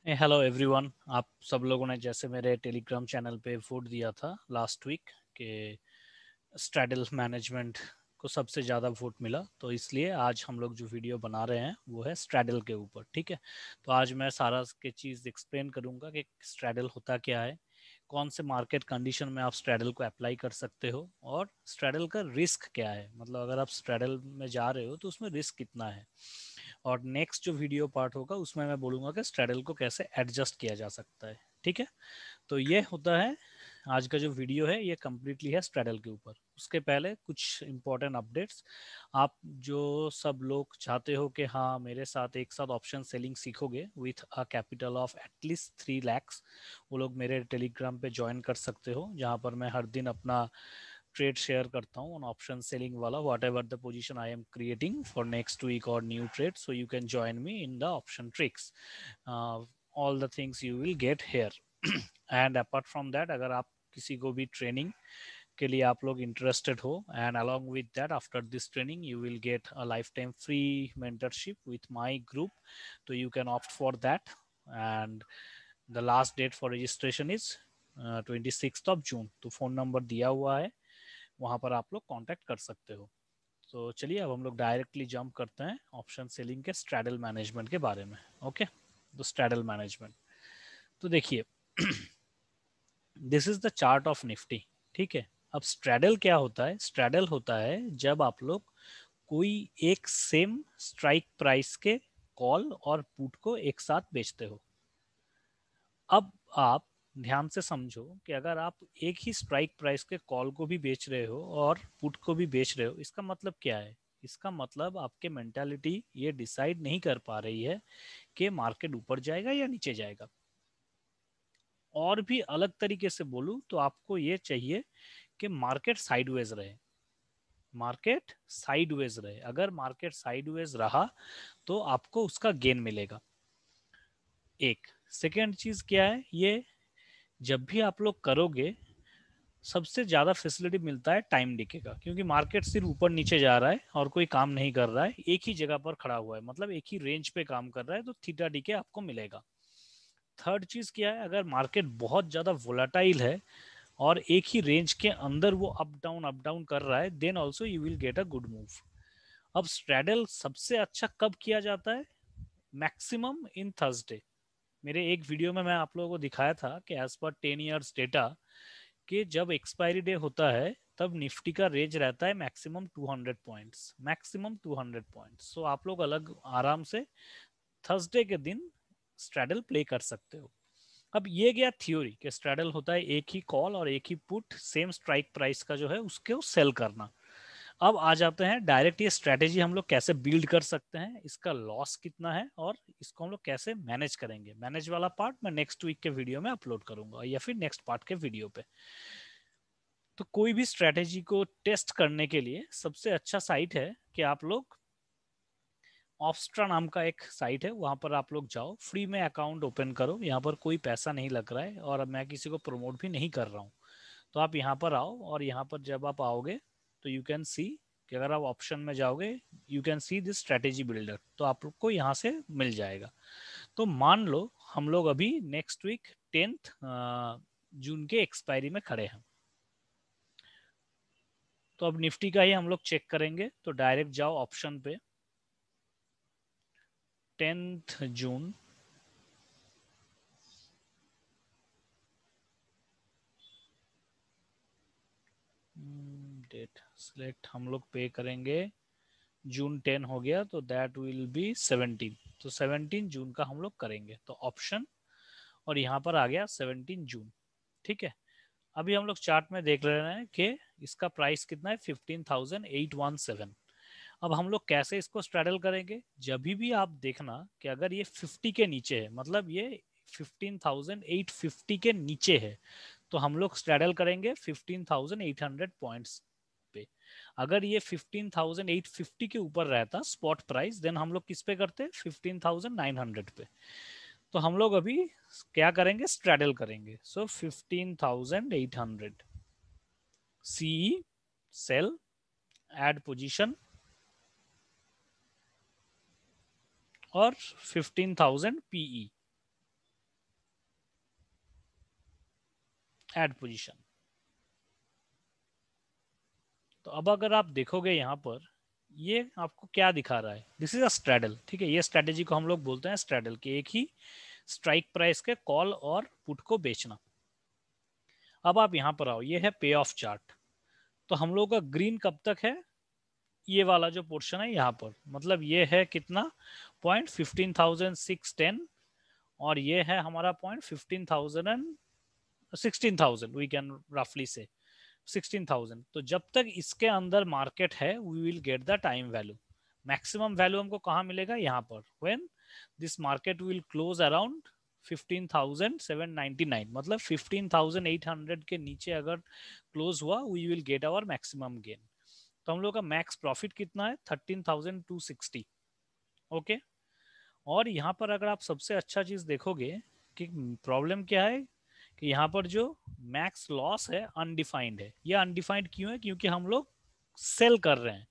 Hello everyone. आप सब लोगों ने जैसे मेरे टेलीग्राम चैनल पे वोट दिया था लास्ट वीक कि स्ट्रैडल मैनेजमेंट को सबसे ज़्यादा वोट मिला, तो इसलिए आज हम लोग जो वीडियो बना रहे हैं वो है स्ट्रैडल के ऊपर। ठीक है, तो आज मैं सारा के चीज़ एक्सप्लेन करूंगा कि स्ट्रैडल होता क्या है, कौन से मार्केट कंडीशन में आप स्ट्रैडल को अप्लाई कर सकते हो, और स्ट्रैडल का रिस्क क्या है। मतलब अगर आप स्ट्रैडल में जा रहे हो तो उसमें रिस्क कितना है। और नेक्स्ट जो वीडियो पार्ट होगा उसमें मैं बोलूँगा कि स्ट्रैडल को कैसे एडजस्ट किया जा सकता है। ठीक है, तो ये होता है आज का जो वीडियो है, ये कम्प्लीटली है स्ट्रैडल के ऊपर। उसके पहले कुछ इंपॉर्टेंट अपडेट्स। आप जो सब लोग चाहते हो कि हाँ मेरे साथ एक साथ ऑप्शन सेलिंग सीखोगे with a capital of at least 3 lakhs, वो लोग मेरे टेलीग्राम पे ज्वाइन कर सकते हो, जहाँ पर मैं हर दिन अपना ट्रेड शेयर करता हूँ ऑन ऑप्शन सेलिंग वाला, whatever the position I am creating for next week और new trade, so you can join me in the option tricks. All the things you will get here. And apart from that, अगर आप किसी को भी training के लिए आप लोग इंटरेस्टेड हो, and along with that after this training you will get a lifetime free mentorship with my group, तो you can opt for that. And the last date for registration is 26 June, तो phone number दिया हुआ है, वहाँ पर आप लोग contact कर सकते हो। तो चलिए अब हम लोग डायरेक्टली जंप करते हैं ऑप्शन सेलिंग के स्ट्रैडल मैनेजमेंट के बारे में। ओके, तो स्ट्रैडल मैनेजमेंट, तो देखिए this is the chart of Nifty. ठीक है, अब स्ट्रैडल क्या होता है? स्ट्रैडल होता है जब आप लोग कोई एक सेम स्ट्राइक प्राइस के कॉल और पुट को एक साथ बेचते हो। अब आप ध्यान से समझो कि अगर आप एक ही स्ट्राइक प्राइस के कॉल को भी बेच रहे हो और पुट को भी बेच रहे हो, इसका मतलब क्या है? इसका मतलब आपके मेंटालिटी ये डिसाइड नहीं कर पा रही है कि मार्केट ऊपर जाएगा या नीचे जाएगा। और भी अलग तरीके से बोलूं तो आपको ये चाहिए कि मार्केट साइडवेज रहे। मार्केट साइडवेज रहे, अगर मार्केट साइडवेज रहा तो आपको उसका गेन मिलेगा। एक सेकेंड चीज क्या है, ये जब भी आप लोग करोगे सबसे ज्यादा फैसिलिटी मिलता है टाइम डिके का, क्योंकि मार्केट सिर्फ ऊपर नीचे जा रहा है और कोई काम नहीं कर रहा है, एक ही जगह पर खड़ा हुआ है, मतलब एक ही रेंज पे काम कर रहा है, तो थीटा डीके आपको मिलेगा। थर्ड चीज क्या है, अगर मार्केट बहुत ज्यादा वोलाटाइल है और एक ही रेंज के अंदर वो अप डाउन कर रहा है, then also you will get a good move. अब स्ट्रैडल सबसे अच्छा कब किया जाता है? Maximum in Thursday. मेरे एक वीडियो में मैं आप लोगों को दिखाया था कि एज पर 10 years डेटा कि जब एक्सपायरी डे होता है तब निफ्टी का रेंज रहता है मैक्सिमम 200 पॉइंट्स, मैक्सिमम 200 पॉइंट्स। सो आप लोग अलग आराम से थर्सडे के दिन स्ट्रैडल प्ले कर सकते हो। अब ये गया थ्योरी कि स्ट्रैडल होता है एक ही कॉल और एक ही पुट सेम स्ट्राइक प्राइस का जो है उसको सेल करना। अब आ जाते हैं डायरेक्ट, ये स्ट्रेटेजी हम लोग कैसे बिल्ड कर सकते हैं, इसका लॉस कितना है और इसको हम लोग कैसे मैनेज करेंगे। मैनेज वाला पार्ट मैं नेक्स्ट वीक के वीडियो में अपलोड करूंगा या फिर नेक्स्ट पार्ट के वीडियो पे। तो कोई भी स्ट्रेटेजी को टेस्ट करने के लिए सबसे अच्छा साइट है कि आप लोग ऑप्स्ट्रा नाम का एक साइट है, वहां पर आप लोग जाओ, फ्री में अकाउंट ओपन करो, यहाँ पर कोई पैसा नहीं लग रहा है और मैं किसी को प्रमोट भी नहीं कर रहा हूँ। तो आप यहाँ पर आओ और यहाँ पर जब आप आओगे तो यू कैन सी कि अगर आप ऑप्शन में जाओगे you can see this strategy builder, तो आपको यहाँ से मिल जाएगा। तो मान लो हम लोग अभी नेक्स्ट वीक 10 जून के एक्सपायरी में खड़े हैं, तो अब निफ्टी का ही हम लोग चेक करेंगे, तो डायरेक्ट जाओ ऑप्शन पे, 10 जून, डेट सिलेक्ट हम लोग पे करेंगे, जून 10 हो गया तो दैट विल बी 17, तो 17 जून का हम लोग करेंगे, तो ऑप्शन और यहाँ पर आ गया 17 जून। ठीक है, अभी हम लोग चार्ट में देख रहे हैं कि इसका प्राइस कितना है, 15,817। अब हम लोग कैसे इसको स्ट्रैडल करेंगे? जब भी आप देखना कि अगर ये 50 के नीचे है, मतलब ये 15,850 के नीचे है, तो हम लोग स्ट्रैडल करेंगे 15,800 पॉइंट्स पे। अगर ये 15,850 के ऊपर रहता स्पॉट प्राइस, देन हम लोग किस पे करते? 15,900 पे। तो हम लोग अभी क्या करेंगे? स्ट्रैडल करेंगे। सो 15,800 सी, सेल, एड पोजीशन, और 15,000 पीई। Add position. तो अब अगर आप देखोगे यहाँ पर ये आपको क्या दिखा रहा है, दिस इज अ स्ट्रैडल, ठीक है। ये स्ट्रेटेजी को हम लोग बोलते हैं स्ट्रैडल, के एक ही स्ट्राइक प्राइस के कॉल और पुट को बेचना। अब आप यहाँ पर आओ, ये है पे ऑफ चार्ट। तो हम लोग का ग्रीन कब तक है, ये वाला जो पोर्शन है यहाँ पर, मतलब ये है कितना, पॉइंट 15,610, और ये है हमारा पॉइंट 15,000 एंड 16,000, वी कैन रफली से 16,000। तो जब तक इसके अंदर मार्केट है we will get the time value. Maximum value हमको कहाँ मिलेगा, यहाँ पर, when this market will close around 15,799, मतलब 15,800 के नीचे अगर क्लोज हुआ we will get our maximum gain. तो हम लोग का मैक्स प्रॉफिट कितना है, 13,260। ओके। और यहाँ पर अगर आप सबसे अच्छा चीज देखोगे कि प्रॉब्लम क्या है, कि यहाँ पर जो मैक्स लॉस है अनडिफाइंड है। ये अनडिफाइंड क्यों है, क्योंकि हम लोग सेल कर रहे हैं।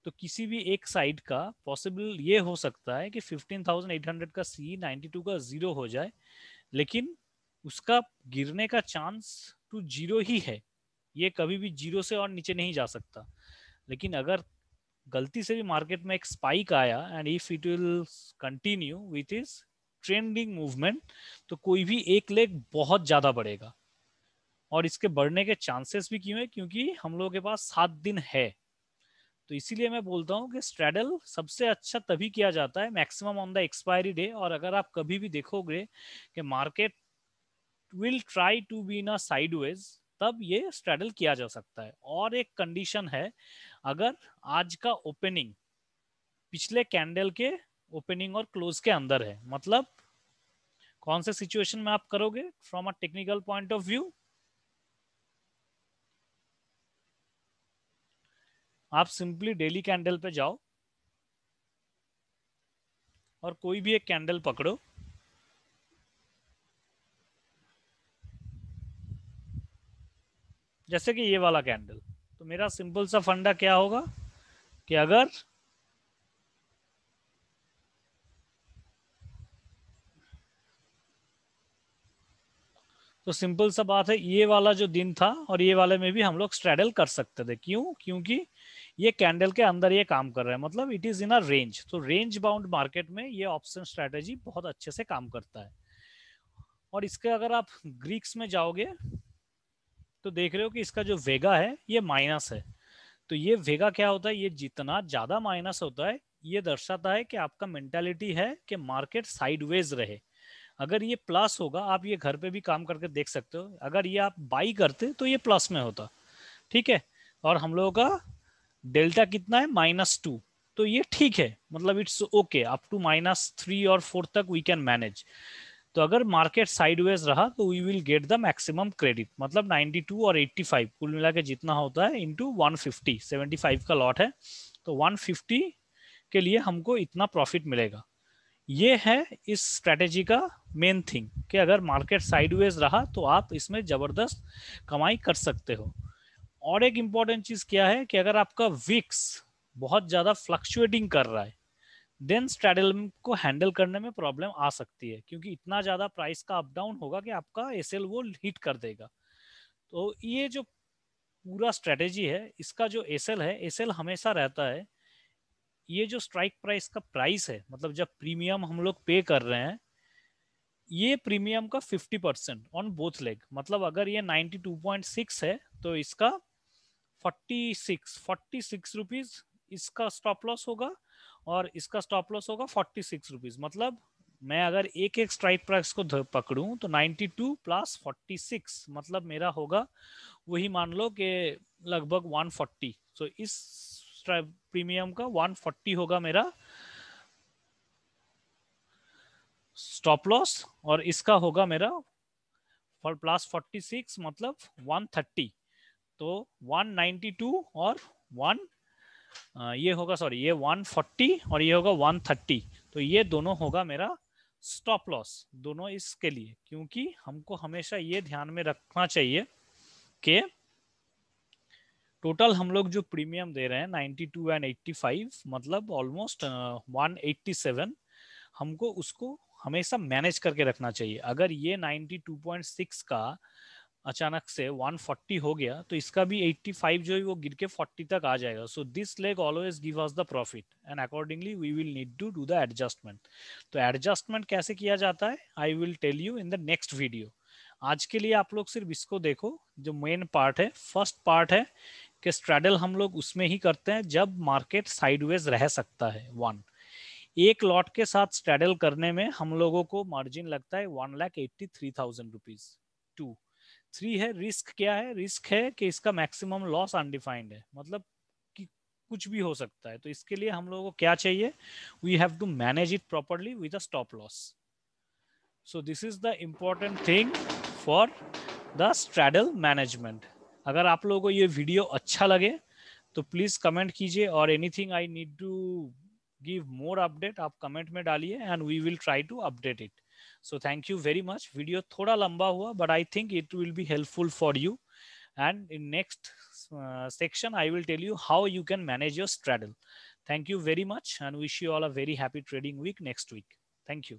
तो किसी भी एक साइड का पॉसिबल ये हो सकता है कि 15,800 का सी 92 का जीरो हो जाए, लेकिन उसका गिरने का चांस टू जीरो ही है। ये कभी भी जीरो से और नीचे नहीं जा सकता। लेकिन अगर गलती से भी मार्केट में एक स्पाइक आया and if it will continue with is trending movement, तो कोई भी एक लेग बहुत ज्यादा बढ़ेगा। और इसके बढ़ने के चांसेस भी क्यों है, क्योंकि हम लोगों के पास 7 दिन है। तो इसीलिए मैं बोलता हूँ कि स्ट्रैडल सबसे अच्छा तभी किया जाता है maximum on the expiry day. और अगर आप कभी भी देखोगे कि market will try to be in a sideways, तब ये स्ट्रैडल किया जा सकता है। और एक कंडीशन है, अगर आज का ओपनिंग पिछले कैंडल के ओपनिंग और क्लोज के अंदर है, मतलब कौन से सिचुएशन में आप करोगे from a technical point of view, आप सिंपली डेली कैंडल पे जाओ और कोई भी एक कैंडल पकड़ो, जैसे कि ये वाला कैंडल। तो मेरा सिंपल सा फंडा क्या होगा कि अगर तो सिंपल सा बात है, ये वाला जो दिन था और ये वाले में भी हम लोग स्ट्रैडल कर सकते थे। क्यों, क्योंकि ये कैंडल के अंदर ये काम कर रहा है, मतलब it is in a range. तो रेंज बाउंड मार्केट में ये ऑप्शन स्ट्रैटेजी बहुत अच्छे से काम करता है। और इसके अगर आप ग्रीक्स में जाओगे तो देख रहे हो कि इसका जो वेगा है ये माइनस है। तो ये वेगा क्या होता है, ये जितना ज्यादा माइनस होता है ये दर्शाता है कि आपका मेंटालिटी है कि मार्केट साइडवेज रहे। अगर ये प्लस होगा, आप ये घर पे भी काम करके देख सकते हो, अगर ये आप बाई करते तो ये प्लस में होता, ठीक है। और हम लोगों का डेल्टा कितना है, -2। तो ये ठीक है, मतलब इट्स ओके, अप टू -3 और 4 तक वी कैन मैनेज। तो अगर मार्केट साइडवेज रहा तो we will get the maximum credit, मतलब 92 और 85 कुल मिला के जितना होता है इंटू 150, 75 का लॉट है तो 150 के लिए हमको इतना प्रॉफिट मिलेगा। ये है इस स्ट्रेटेजी का मेन थिंग, कि अगर मार्केट साइडवेज रहा तो आप इसमें जबरदस्त कमाई कर सकते हो। और एक इंपॉर्टेंट चीज क्या है कि अगर आपका विक्स बहुत ज्यादा फ्लक्चुएटिंग कर रहा है, देन स्ट्रैडल को हैंडल करने में प्रॉब्लम आ सकती है, क्योंकि इतना ज्यादा प्राइस का अप डाउन होगा कि आपका एसएल वो हिट कर देगा। तो ये जो पूरा स्ट्रेटेजी है, इसका जो एसएल है, एसएल हमेशा रहता है, ये जो स्ट्राइक प्राइस का प्राइस है, मतलब जब प्रीमियम हम लोग पे कर रहे हैं, ये प्रीमियम का 50% ऑन बोथ लेग। मतलब अगर ये 92.6 है तो इसका 46 रुपीज इसका स्टॉप लॉस होगा, और इसका स्टॉप लॉस होगा 46 रुपीज। मतलब मैं अगर एक एक स्ट्राइक प्राइस को पकड़ूं तो 92 प्लस 46, मतलब मेरा होगा वही मान लो कि लगभग 140। तो इस प्रीमियम का 140 होगा मेरा स्टॉप लॉस, और इसका होगा मेरा फॉर प्लस 46 मतलब 130। तो 192 और 1 ये होगा, सॉरी ये 140 और ये होगा 130। तो ये दोनों होगा मेरा स्टॉप लॉस दोनों इसके लिए। क्योंकि हमको हमेशा ये ध्यान में रखना चाहिए कि टोटल हम लोग जो प्रीमियम दे रहे हैं 92 एंड 85, मतलब ऑलमोस्ट 187, हमको उसको हमेशा मैनेज करके रखना चाहिए। अगर ये 92.6 का अचानक से 140 हो गया तो इसका भी 85 जो है वो गिर के 40 तक आ जाएगा. So this leg always give us the profit and accordingly we will need to do the adjustment. तो एडजस्टमेंट कैसे किया जाता है I will tell you in the next video. आज के लिए आप लोग सिर्फ इसको देखो. जो मेन पार्ट है, फर्स्ट पार्ट है कि स्ट्रैडल हम लोग उसमें ही करते हैं जब मार्केट साइडवेज रह सकता है. वन, एक लॉट के साथ स्ट्रैडल करने में हम लोगों को मार्जिन लगता है 1,83,000 रुपीज. टू, थ्री है रिस्क. क्या है रिस्क? है कि इसका मैक्सिमम लॉस अनडिफाइंड है, मतलब कि कुछ भी हो सकता है. तो इसके लिए हम लोगों को क्या चाहिए? We have to manage it properly with a stop loss. So this is the important thing for the straddle management. अगर आप लोगों को ये वीडियो अच्छा लगे तो प्लीज कमेंट कीजिए, और anything I need to give more update आप कमेंट में डालिए and we will try to update it. So thank you very much. Video थोड़ा लंबा हुआ but I think it will be helpful for you. And in next section I will tell you how you can manage your straddle. Thank you very much and wish you all a very happy trading week next week. Thank you.